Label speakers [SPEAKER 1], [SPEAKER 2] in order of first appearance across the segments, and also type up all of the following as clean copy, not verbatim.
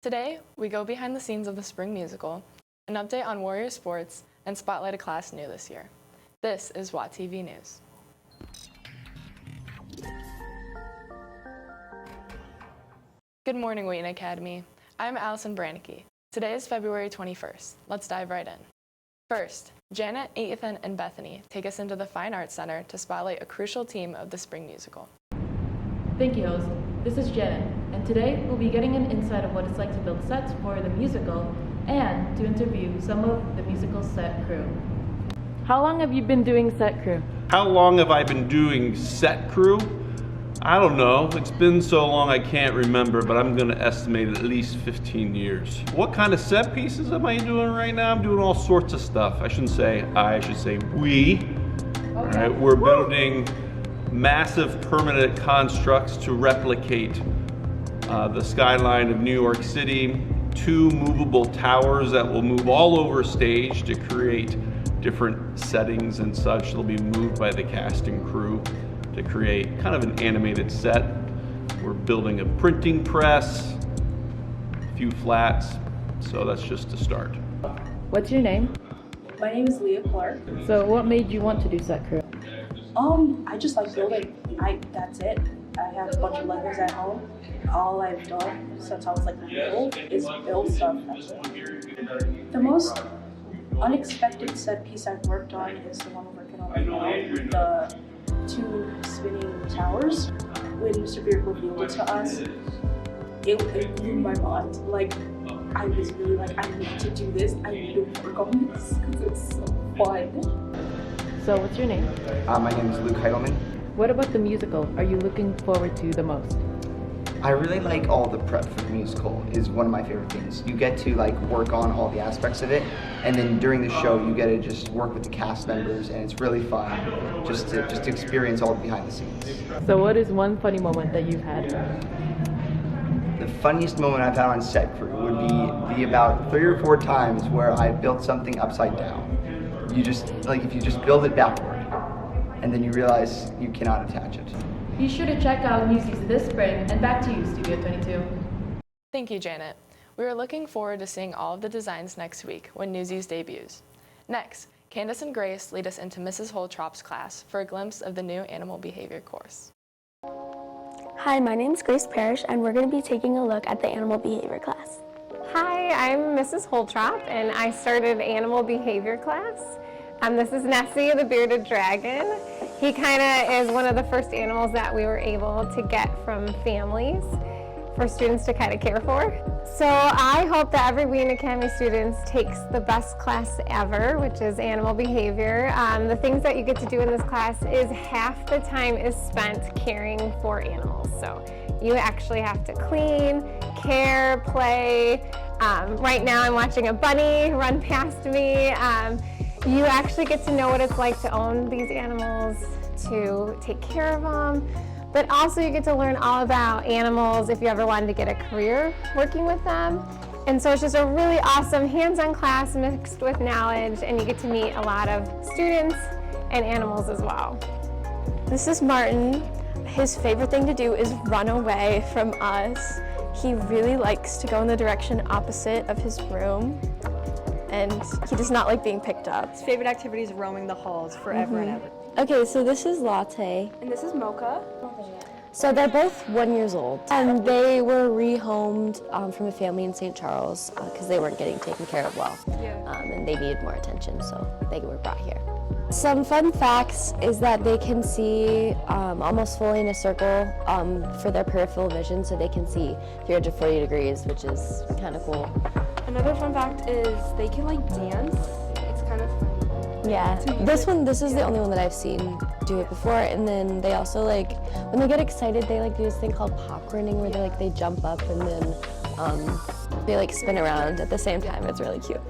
[SPEAKER 1] Today, we go behind the scenes of the spring musical, an update on Warrior sports, and spotlight a class new this year. This is WAtv News. Good morning, Wheaton Academy. I'm Allison Brannicky. Today is February 21st. Let's dive right in. First, Janet, Ethan, and Bethany take us into the Fine Arts Center to spotlight a crucial theme of the spring musical.
[SPEAKER 2] Thank you, host. This is Janet, and today we'll be getting an insight of what it's like to build sets for the musical and to interview some of the musical set crew. How long have you been doing set crew?
[SPEAKER 3] How long have I been doing set crew? I don't know. It's been so long I can't remember, but I'm going to estimate at least 15 years. What kind of set pieces am I doing right now? I'm doing all sorts of stuff. I shouldn't say I, I should say we. Okay. All right, we're building massive permanent constructs to replicate the skyline of New York City, 2 movable towers that will move all over stage to create different settings and such. They'll be moved by the cast and crew to create kind of an animated set. We're building a printing press, a few flats, so that's just a start.
[SPEAKER 2] What's your name?
[SPEAKER 4] My name is Leah Clark.
[SPEAKER 2] So what made you want to do set crew?
[SPEAKER 4] I just like building. That's it. I have a bunch of Legos at home. All I've done since I was like little is build stuff. The most unexpected set piece I've worked on is the one we're working on right now, the 2 spinning towers. When Mr. Beard revealed it to us, it blew my mind. Like, I was really like, I need to do this. I need to work on this because it's so fun.
[SPEAKER 2] So what's your name?
[SPEAKER 5] My name is Luke Heidelman.
[SPEAKER 2] What about the musical are you looking forward to the most?
[SPEAKER 5] I really like all the prep for the musical. Is one of my favorite things. You get to like work on all the aspects of it, and then during the show you get to just work with the cast members, and it's really fun just to experience all the behind the scenes.
[SPEAKER 2] So what is one funny moment that you've had?
[SPEAKER 5] The funniest moment I've had on set crew would be about 3 or 4 times where I built something upside down. You just, like, if you just build it backward, and then you realize you cannot attach it.
[SPEAKER 2] Be sure to check out Newsies this spring, and back to you, Studio 22.
[SPEAKER 1] Thank you, Janet. We are looking forward to seeing all of the designs next week when Newsies debuts. Next, Candace and Grace lead us into Mrs. Holtrop's class for a glimpse of the new animal behavior course.
[SPEAKER 6] Hi, my name is Grace Parrish, and we're going to be taking a look at the animal behavior class.
[SPEAKER 7] Hi, I'm Mrs. Holtrop, and I started animal behavior class. This is Nessie, the bearded dragon. He kind of is one of the first animals that we were able to get from families for students to kind of care for. So I hope that every Wheaton Academy student takes the best class ever, which is animal behavior. The things that you get to do in this class is half the time is spent caring for animals. So you actually have to clean, care, play. Right now I'm watching a bunny run past me. You actually get to know what it's like to own these animals, to take care of them, but also you get to learn all about animals if you ever wanted to get a career working with them. And so it's just a really awesome hands-on class mixed with knowledge, and you get to meet a lot of students and animals as well.
[SPEAKER 6] This is Martin. His favorite thing to do is run away from us. He really likes to go in the direction opposite of his room, and he does not like being picked up.
[SPEAKER 8] His favorite activity is roaming the halls forever and ever.
[SPEAKER 6] Okay, so this is Latte.
[SPEAKER 8] And this is Mocha.
[SPEAKER 6] So they're both 1 year old, and they were rehomed from a family in St. Charles because they weren't getting taken care of well, and they needed more attention, so they were brought here. Some fun facts is that they can see almost fully in a circle for their peripheral vision, so they can see 340 degrees, which is kind of cool.
[SPEAKER 8] Another fun fact is they can like dance. It's kind of fun.
[SPEAKER 6] Yeah, this is the only one that I've seen do it before, and then they also like, when they get excited, they like do this thing called pop running where they jump up and then they like spin around at the same time. It's really cute.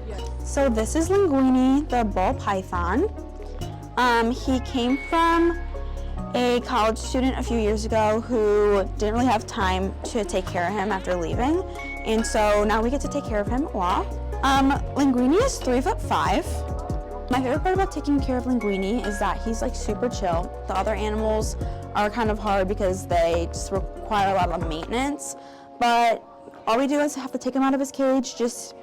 [SPEAKER 9] So this is Linguini, the ball python. He came from a college student a few years ago who didn't really have time to take care of him after leaving, and so now we get to take care of him a lot. Linguini is 3'5". My favorite part about taking care of Linguini is that he's like super chill. The other animals are kind of hard because they just require a lot of maintenance, but all we do is have to take him out of his cage, just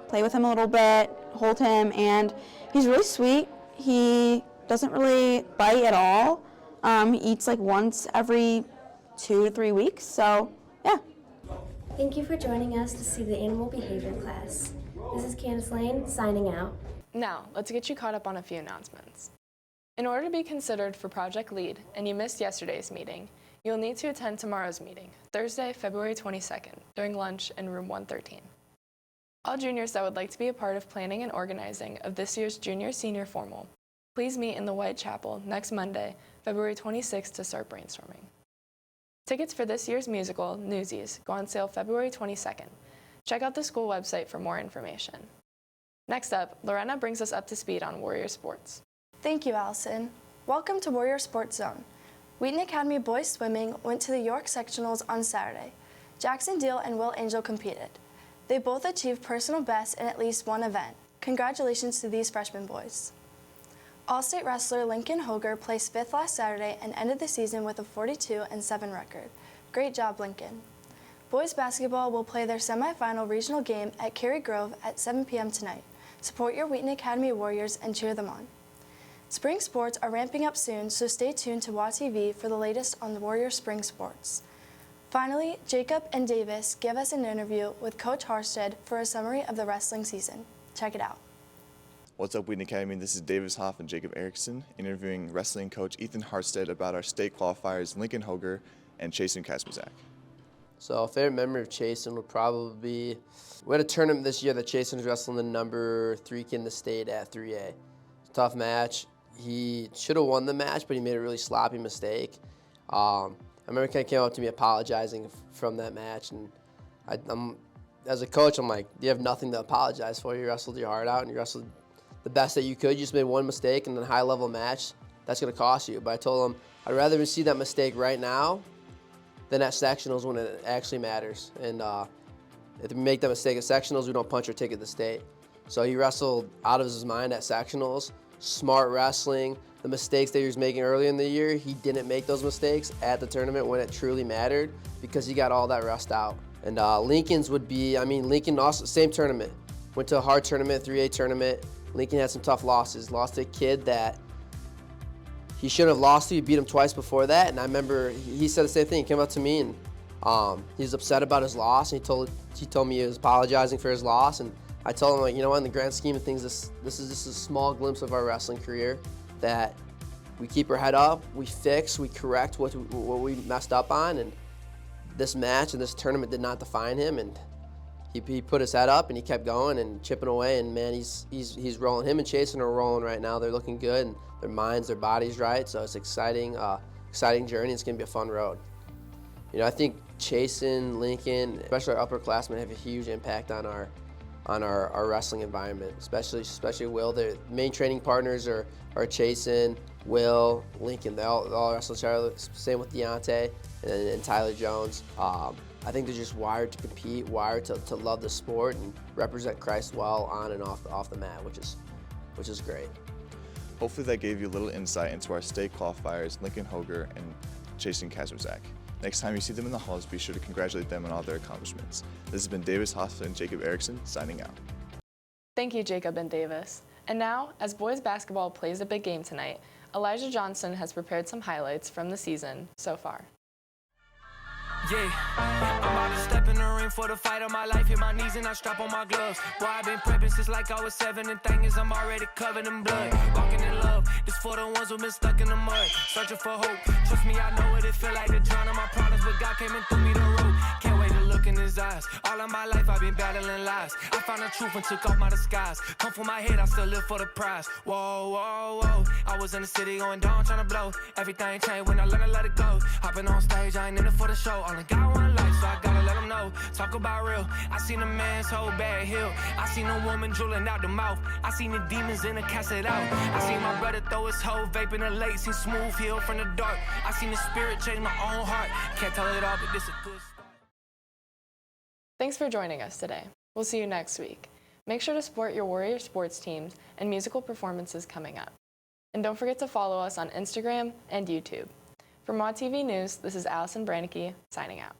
[SPEAKER 9] play with him a little bit, hold him, and he's really sweet. He doesn't really bite at all. He eats like once every 2 to 3 weeks, so yeah.
[SPEAKER 10] Thank you for joining us to see the animal behavior class. This is Candace Lane signing out.
[SPEAKER 1] Now, let's get you caught up on a few announcements. In order to be considered for Project LEAD and you missed yesterday's meeting, you'll need to attend tomorrow's meeting, Thursday, February 22nd, during lunch in room 113. All juniors that would like to be a part of planning and organizing of this year's junior-senior formal, please meet in the White Chapel next Monday, February 26th to start brainstorming. Tickets for this year's musical, Newsies, go on sale February 22nd. Check out the school website for more information. Next up, Lorena brings us up to speed on Warrior Sports.
[SPEAKER 11] Thank you, Allison. Welcome to Warrior Sports Zone. Wheaton Academy Boys Swimming went to the York Sectionals on Saturday. Jackson Deal and Will Angel competed. They both achieved personal bests in at least one event. Congratulations to these freshman boys. All-state wrestler Lincoln Hoger placed 5th last Saturday and ended the season with a 42-7 record. Great job, Lincoln. Boys basketball will play their semifinal regional game at Cary Grove at 7 p.m. tonight. Support your Wheaton Academy Warriors and cheer them on. Spring sports are ramping up soon, so stay tuned to WAtv for the latest on the Warrior Spring sports. Finally, Jacob and Davis give us an interview with Coach Harstead for a summary of the wrestling season. Check it out.
[SPEAKER 12] What's up, Wheaton Academy? This is Davis Hoff and Jacob Erickson interviewing wrestling coach Ethan Harstead about our state qualifiers Lincoln Hoger and Chasen Kasmazak.
[SPEAKER 13] So a favorite memory of Chasen would probably be, we had a tournament this year that Chasen was wrestling the number 3 kid in the state at 3A. Tough match. He should have won the match, but he made a really sloppy mistake. I remember he kind of came up to me apologizing from that match, and I'm as a coach, I'm like, you have nothing to apologize for. You wrestled your heart out, and you wrestled the best that you could. You just made one mistake in a high-level match. That's going to cost you. But I told him, I'd rather see that mistake right now than at sectionals when it actually matters. And if we make that mistake at sectionals, we don't punch our ticket to state. So he wrestled out of his mind at sectionals. Smart wrestling, the mistakes that he was making earlier in the year, he didn't make those mistakes at the tournament when it truly mattered because he got all that rust out. And Lincoln's would be, Lincoln also, same tournament. Went to a hard tournament, 3A tournament. Lincoln had some tough losses. Lost to a kid that he shouldn't have lost to. He beat him twice before that. And I remember he said the same thing. He came up to me and he was upset about his loss. And he told me he was apologizing for his loss. And I told him, like, you know what, in the grand scheme of things, this is just a small glimpse of our wrestling career, that we keep our head up, we fix, we correct what we messed up on, and this match and this tournament did not define him, and he put his head up and he kept going and chipping away, and man, he's rolling. Him and Chasen are rolling right now. They're looking good, and their minds, their bodies right, so it's exciting journey. It's going to be a fun road. You know, I think Chasen, Lincoln, especially our upperclassmen have a huge impact on our wrestling environment, especially Will. Their main training partners are Chasen, Will, Lincoln. They all wrestle each other. Same with Deontay and Tyler Jones. I think they're just wired to compete, wired to love the sport and represent Christ well on and off the mat, which is great.
[SPEAKER 12] Hopefully that gave you a little insight into our state qualifiers, Lincoln Hoger and Chasen Kasmazak. Next time you see them in the halls, be sure to congratulate them on all their accomplishments. This has been Davis Hoff and Jacob Erickson signing out.
[SPEAKER 1] Thank you, Jacob and Davis. And now, as boys basketball plays a big game tonight, Elijah Johnson has prepared some highlights from the season so far.
[SPEAKER 14] Yeah, I'm about to step in the ring for the fight of my life. Hit my knees and I strap on my gloves. Boy, I've been prepping since like I was 7. And thing is, I'm already covered in blood. Walking in love, this for the ones who've been stuck in the mud. Searching for hope. Trust me, I know what it feel like to drown in my problems, but God came and threw me the rope. Can't wait to look in his eyes. All of my life I've been battling lies. I found the truth and took off my disguise. Come from my head, I still live for the prize. Whoa, whoa, whoa. I was in the city going down, trying to blow. Everything changed when I learned to let it go. Hopping on stage, I ain't in it for the show. Only got one life, so I gotta let them know. Talk about real. I seen a man's whole bad hill. I seen a woman drooling out the mouth. I seen the demons in the casket out. I seen my brother throw his whole vape in the lake. Seen smooth heal from the dark. I seen the spirit change my own heart. Can't tell it all, but this a good start.
[SPEAKER 1] Thanks for joining us today. We'll see you next week. Make sure to support your Warrior sports teams and musical performances coming up. And don't forget to follow us on Instagram and YouTube. From WAtv News, this is Allison Brannicky signing out.